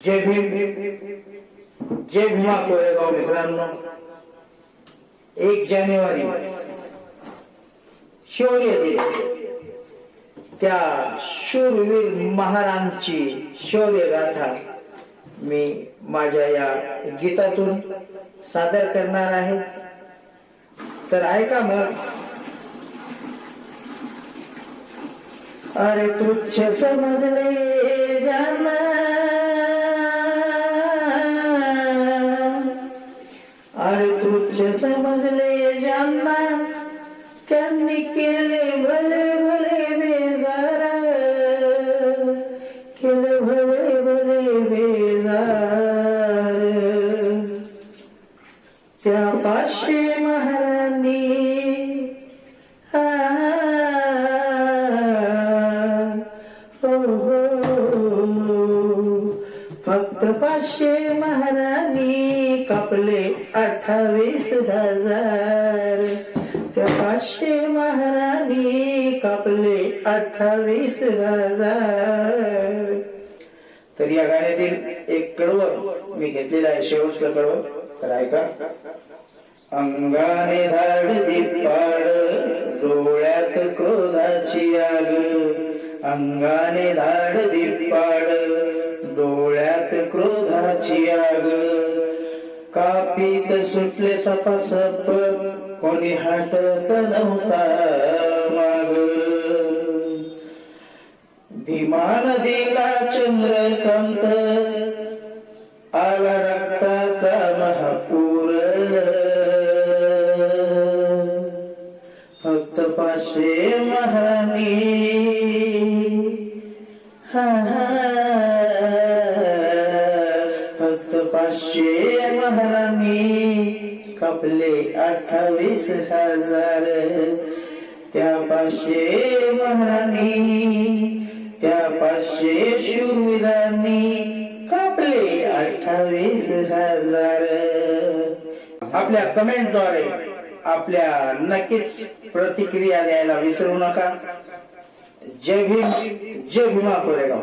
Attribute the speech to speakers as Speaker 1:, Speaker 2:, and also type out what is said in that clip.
Speaker 1: जय भीम, जय भीमा कोरेगाव मित्रांनो. 1 जानेवारी शौर्य दिन, त्या शूरवीर महाराजांची शौर्य गाथा मी माझ्या या गीतातून सादर करणार आहे. तर ऐका मग. अरे तुच्छ समजले जाना, अरे तुच्छ समजले जाना, त्यांनी केले भले भले बेजार, केले भले भले बेजार. त्या 500 महाराणी फक्त 500 महाराणी कापले 28,000. त्या 500 महाराणी कापले 28,000. तर या गाण्यातील एक कडवं मी घेतलेलं आहे, शेवटचं कडवं. तर ऐका. अंगाने धाड दिपाड, डोळ्यात क्रोधाची आग. अंगाने धाड दिपाड, डोळ्यात क्रोधाची आग. कापीत सुटले सपासप, कोणी हटत नव्हता माग. भीमा नदीला चंद्रकांत, आला रक्ताचा महापूर. फक्त 500 महाराणी, फक्त 500 महाराणी कापले 28,000. त्या 500 महाराणी, त्या 500 शूरवीरांनी कापले 28,000. आपल्या कमेंटद्वारे आपल्या नक्कीच प्रतिक्रिया द्यायला विसरू नका. जय भीम, जय भीमा कोरेगाव.